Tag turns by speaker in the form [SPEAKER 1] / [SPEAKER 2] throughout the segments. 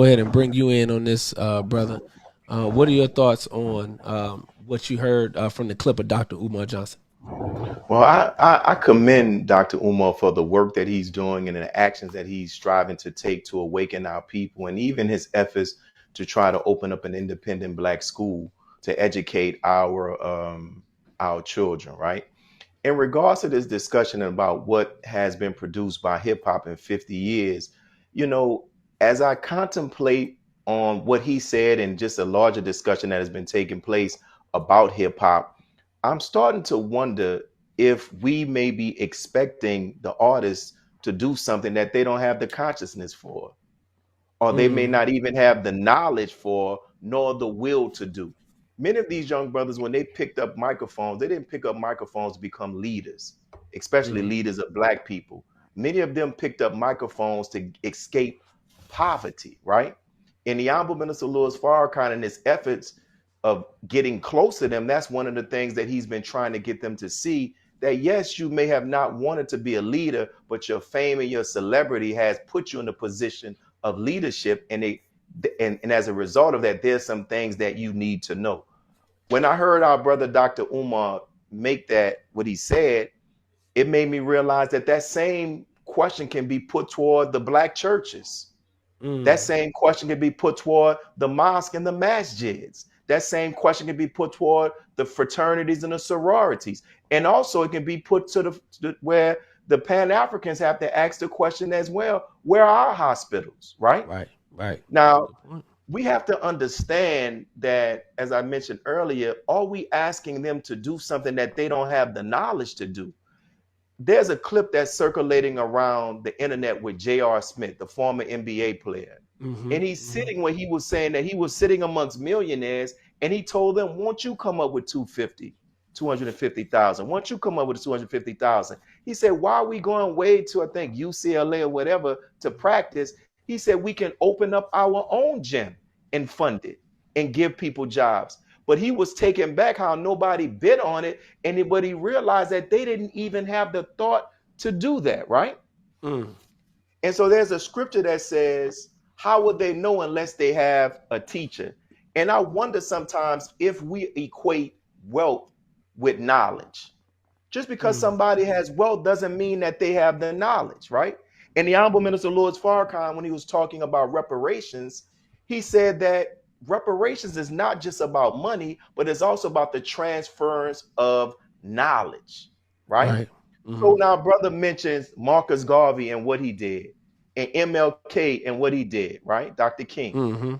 [SPEAKER 1] Go ahead and bring you in on this, brother. What are your thoughts on what you heard from the clip of Dr. Umar Johnson?
[SPEAKER 2] Well, I commend Dr. Umar for the work that he's doing and the actions that he's striving to take to awaken our people, and even his efforts to try to open up an independent black school to educate our children. Right. In regards to this discussion about what has been produced by hip hop in 50 years, you know, as I contemplate on what he said and just a larger discussion that has been taking place about hip hop, I'm starting to wonder if we may be expecting the artists to do something that they don't have the consciousness for, or they may
[SPEAKER 1] Mm,
[SPEAKER 2] not even have the knowledge for, nor the will to do. Many of these young brothers, when they picked up microphones, they didn't pick up microphones to become leaders, especially
[SPEAKER 1] mm,
[SPEAKER 2] leaders of black people. Many of them picked up microphones to escape poverty, right? And the Honorable Minister Louis Farrakhan and his efforts of getting close to them, that's one of the things that he's been trying to get them to see, that yes, you may have not wanted to be a leader, but your fame and your celebrity has put you in a position of leadership, and as a result of that, there's some things that you need to know. When I heard our brother Dr. Umar make that what he said, it made me realize that that same question can be put toward the black churches. That
[SPEAKER 1] mm.
[SPEAKER 2] same question can be put toward the mosque and the masjids. That same question can be put toward the fraternities and the sororities. And also it can be put to where the Pan-Africans have to ask the question as well, where are our hospitals, right?
[SPEAKER 1] Right, right.
[SPEAKER 2] Now,
[SPEAKER 1] Good point.
[SPEAKER 2] we have to understand that, as I mentioned earlier, are we asking them to do something that they don't have the knowledge to do? There's a clip that's circulating around the internet with J.R. Smith, the former NBA player.
[SPEAKER 1] Hmm,
[SPEAKER 2] And he's
[SPEAKER 1] hmm.
[SPEAKER 2] sitting where he was saying that he was sitting amongst millionaires, and he told them, won't you come up with 250,000? Won't you come up with 250,000? He said, why are we going way to, I think, UCLA or whatever to practice? He said, we can open up our own gym and fund it and give people jobs. But he was taken back how nobody bid on it. But he realized that they didn't even have the thought to do that, right?
[SPEAKER 1] Mm,
[SPEAKER 2] And so there's a scripture that says, how would they know unless they have a teacher? And I wonder sometimes if we equate wealth with knowledge. Just because
[SPEAKER 1] mm.
[SPEAKER 2] somebody has wealth doesn't mean that they have the knowledge, right? And the Honorable Minister Louis Farrakhan, when he was talking about reparations, he said that reparations is not just about money, but it's also about the transference of knowledge, right?
[SPEAKER 1] Right. Hmm.
[SPEAKER 2] So now, brother mentions Marcus Garvey and what he did, and MLK and what he did, right? Dr. King.
[SPEAKER 1] Hmm.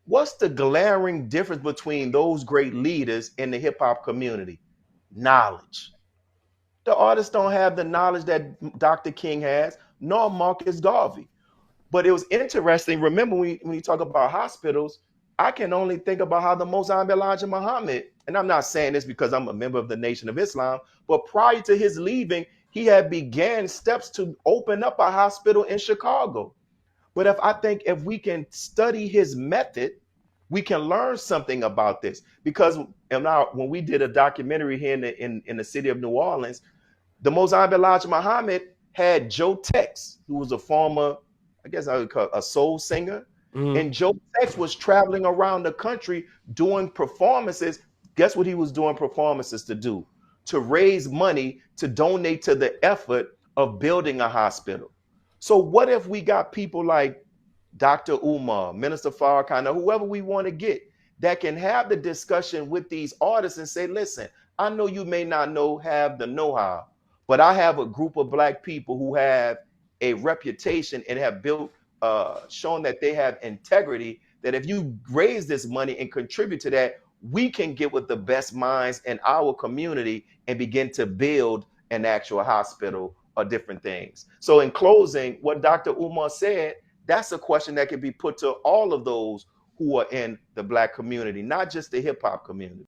[SPEAKER 2] What's the glaring difference between those great leaders in the hip hop community? Knowledge. The artists don't have the knowledge that Dr. King has, nor Marcus Garvey. But it was interesting. Remember, when you talk about hospitals, I can only think about how the Mosai Elijah Muhammad, and I'm not saying this because I'm a member of the Nation of Islam, but prior to his leaving, he had began steps to open up a hospital in Chicago. But if we can study his method, we can learn something about this. Because when we did a documentary here in the city of New Orleans, the Mosai Elijah Muhammad had Joe Tex, who was a former, I guess I would call a soul singer.
[SPEAKER 1] Hmm.
[SPEAKER 2] And Joe Tex was traveling around the country doing performances. Guess what he was doing performances to do? To raise money to donate to the effort of building a hospital. So what if we got people like Dr. Umar, Minister Farrakhan, or whoever we want to get that can have the discussion with these artists and say, listen, I know you may not have the know-how, but I have a group of black people who have a reputation and have built, shown that they have integrity, that if you raise this money and contribute to that, we can get with the best minds in our community and begin to build an actual hospital or different things. So in closing, what Dr. Umar said, that's a question that can be put to all of those who are in the black community, not just the hip hop community.